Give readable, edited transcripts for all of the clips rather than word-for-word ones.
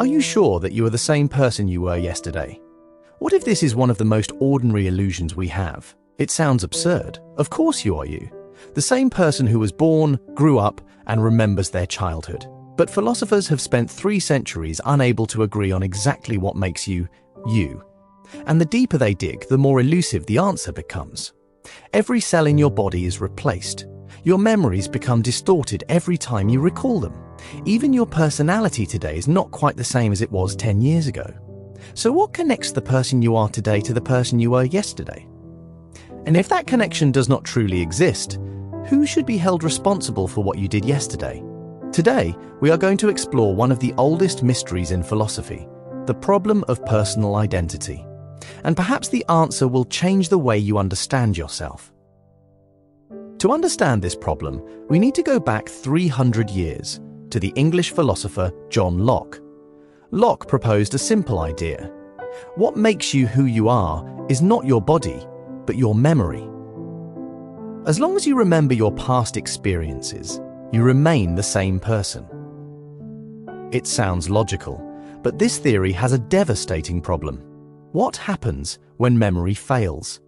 Are you sure that you are the same person you were yesterday? What if this is one of the most ordinary illusions we have? It sounds absurd. Of course you are you. The same person who was born, grew up, and remembers their childhood. But philosophers have spent 3 centuries unable to agree on exactly what makes you, you. And the deeper they dig, the more elusive the answer becomes. Every cell in your body is replaced. Your memories become distorted every time you recall them. Even your personality today is not quite the same as it was 10 years ago. So what connects the person you are today to the person you were yesterday? And if that connection does not truly exist, who should be held responsible for what you did yesterday? Today, we are going to explore one of the oldest mysteries in philosophy, the problem of personal identity. And perhaps the answer will change the way you understand yourself. To understand this problem, we need to go back 300 years to the English philosopher John Locke. Locke proposed a simple idea. What makes you who you are is not your body, but your memory. As long as you remember your past experiences, you remain the same person. It sounds logical, but this theory has a devastating problem. What happens when memory fails?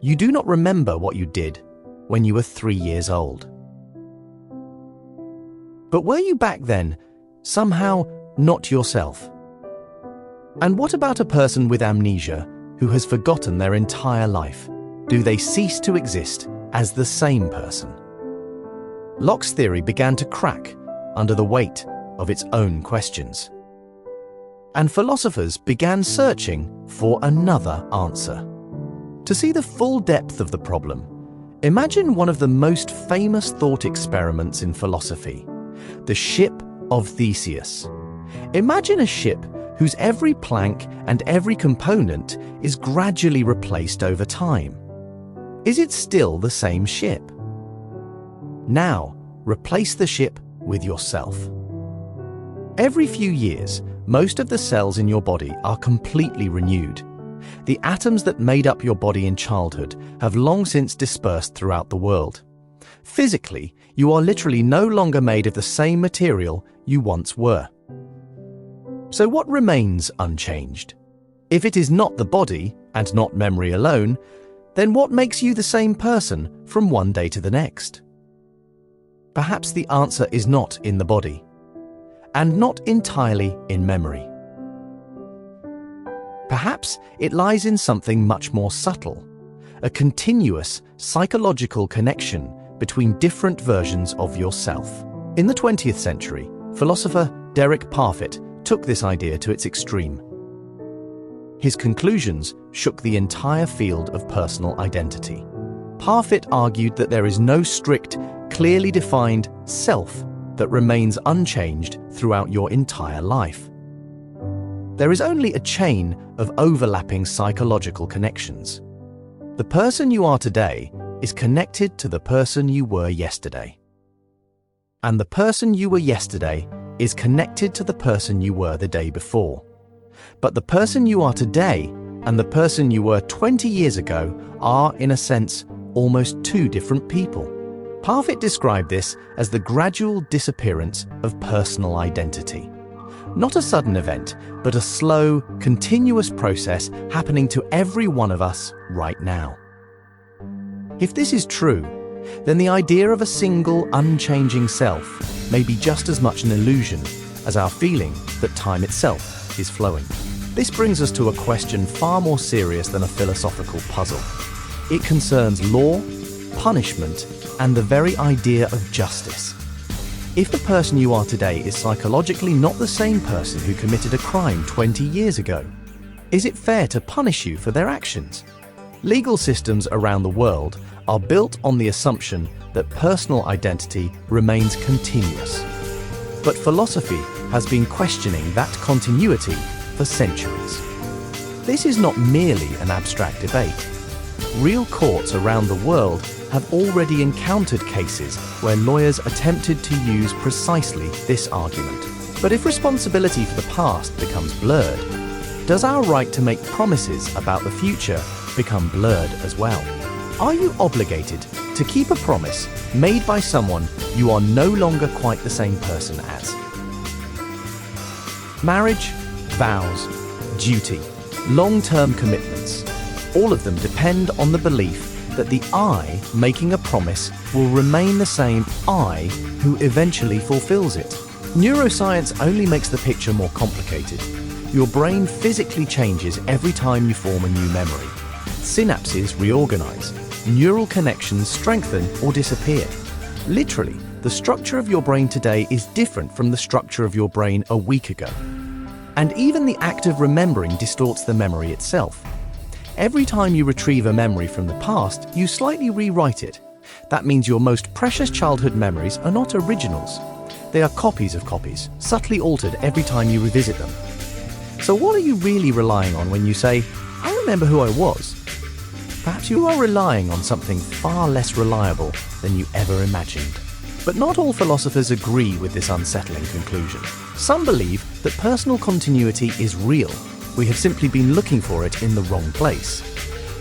You do not remember what you did when you were 3 years old. But were you back then somehow not yourself? And what about a person with amnesia who has forgotten their entire life? Do they cease to exist as the same person? Locke's theory began to crack under the weight of its own questions. And philosophers began searching for another answer. To see the full depth of the problem, imagine one of the most famous thought experiments in philosophy, the ship of Theseus. Imagine a ship whose every plank and every component is gradually replaced over time. Is it still the same ship? Now, replace the ship with yourself. Every few years, most of the cells in your body are completely renewed. The atoms that made up your body in childhood have long since dispersed throughout the world. Physically, you are literally no longer made of the same material you once were. So what remains unchanged? If it is not the body and not memory alone, then what makes you the same person from one day to the next? Perhaps the answer is not in the body, and not entirely in memory. Perhaps it lies in something much more subtle, a continuous psychological connection between different versions of yourself. In the 20th century, philosopher Derek Parfit took this idea to its extreme. His conclusions shook the entire field of personal identity. Parfit argued that there is no strict, clearly defined self that remains unchanged throughout your entire life. There is only a chain of overlapping psychological connections. The person you are today is connected to the person you were yesterday. And the person you were yesterday is connected to the person you were the day before. But the person you are today and the person you were 20 years ago are, in a sense, almost 2 different people. Parfit described this as the gradual disappearance of personal identity. Not a sudden event, but a slow, continuous process happening to every one of us right now. If this is true, then the idea of a single, unchanging self may be just as much an illusion as our feeling that time itself is flowing. This brings us to a question far more serious than a philosophical puzzle. It concerns law, punishment, and the very idea of justice. If the person you are today is psychologically not the same person who committed a crime 20 years ago, is it fair to punish you for their actions? Legal systems around the world are built on the assumption that personal identity remains continuous. But philosophy has been questioning that continuity for centuries. This is not merely an abstract debate. Real courts around the world have already encountered cases where lawyers attempted to use precisely this argument. But if responsibility for the past becomes blurred, does our right to make promises about the future become blurred as well? Are you obligated to keep a promise made by someone you are no longer quite the same person as? Marriage, vows, duty, long-term commitments. All of them depend on the belief that the I making a promise will remain the same I who eventually fulfills it. Neuroscience only makes the picture more complicated. Your brain physically changes every time you form a new memory. Synapses reorganize, neural connections strengthen or disappear. Literally, the structure of your brain today is different from the structure of your brain a week ago. And even the act of remembering distorts the memory itself. Every time you retrieve a memory from the past, you slightly rewrite it. That means your most precious childhood memories are not originals. They are copies of copies, subtly altered every time you revisit them. So what are you really relying on when you say, "I remember who I was"? Perhaps you are relying on something far less reliable than you ever imagined. But not all philosophers agree with this unsettling conclusion. Some believe that personal continuity is real. We have simply been looking for it in the wrong place.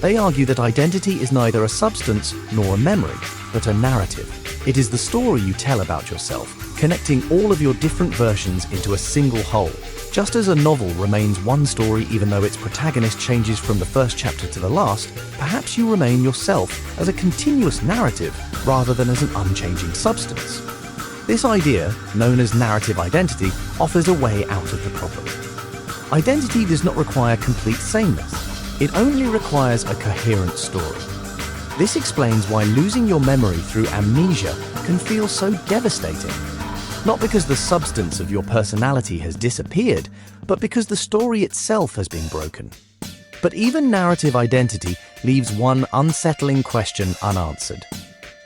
They argue that identity is neither a substance nor a memory, but a narrative. It is the story you tell about yourself, connecting all of your different versions into a single whole. Just as a novel remains one story even though its protagonist changes from the first chapter to the last, perhaps you remain yourself as a continuous narrative rather than as an unchanging substance. This idea, known as narrative identity, offers a way out of the problem. Identity does not require complete sameness. It only requires a coherent story. This explains why losing your memory through amnesia can feel so devastating. Not because the substance of your personality has disappeared, but because the story itself has been broken. But even narrative identity leaves one unsettling question unanswered.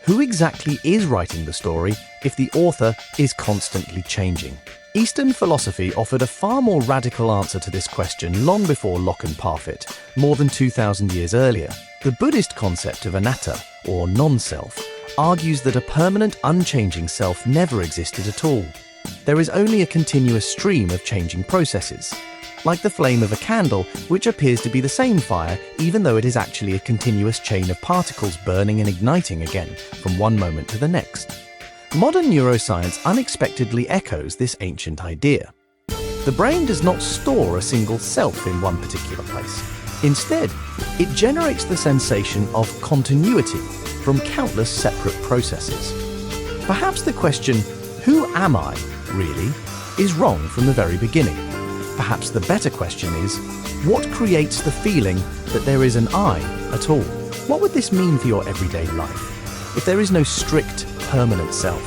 Who exactly is writing the story if the author is constantly changing? Eastern philosophy offered a far more radical answer to this question long before Locke and Parfit, more than 2,000 years earlier. The Buddhist concept of anatta, or non-self, argues that a permanent, unchanging self never existed at all. There is only a continuous stream of changing processes, like the flame of a candle, which appears to be the same fire even though it is actually a continuous chain of particles burning and igniting again from one moment to the next. Modern neuroscience unexpectedly echoes this ancient idea. The brain does not store a single self in one particular place. Instead, it generates the sensation of continuity from countless separate processes. Perhaps the question, "Who am I, really?" is wrong from the very beginning. Perhaps the better question is, what creates the feeling that there is an I at all? What would this mean for your everyday life? If there is no strict, permanent self,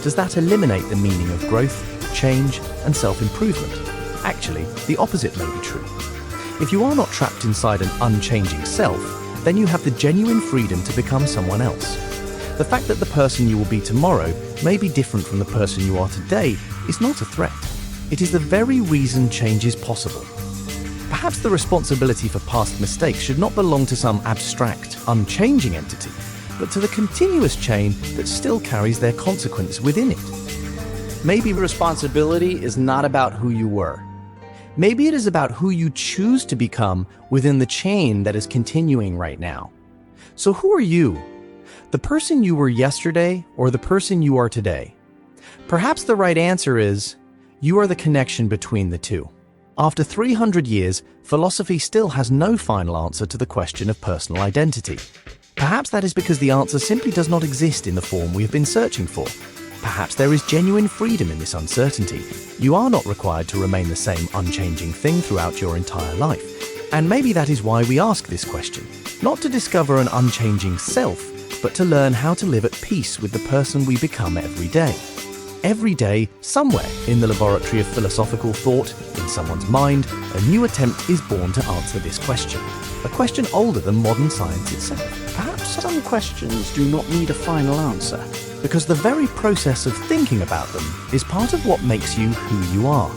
does that eliminate the meaning of growth, change, and self-improvement? Actually, the opposite may be true. If you are not trapped inside an unchanging self, then you have the genuine freedom to become someone else. The fact that the person you will be tomorrow may be different from the person you are today is not a threat. It is the very reason change is possible. Perhaps the responsibility for past mistakes should not belong to some abstract, unchanging entity, but to the continuous chain that still carries their consequence within it. Maybe responsibility is not about who you were. Maybe it is about who you choose to become within the chain that is continuing right now. So who are you? The person you were yesterday or the person you are today? Perhaps the right answer is, you are the connection between the two. After 300 years, philosophy still has no final answer to the question of personal identity. Perhaps that is because the answer simply does not exist in the form we have been searching for. Perhaps there is genuine freedom in this uncertainty. You are not required to remain the same unchanging thing throughout your entire life. And maybe that is why we ask this question. Not to discover an unchanging self, but to learn how to live at peace with the person we become every day. Every day, somewhere in the laboratory of philosophical thought, in someone's mind, a new attempt is born to answer this question. A question older than modern science itself. Perhaps some questions do not need a final answer, because the very process of thinking about them is part of what makes you who you are.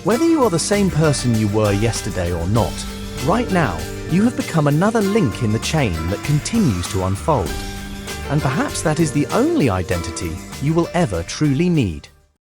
Whether you are the same person you were yesterday or not, right now, you have become another link in the chain that continues to unfold. And perhaps that is the only identity you will ever truly need.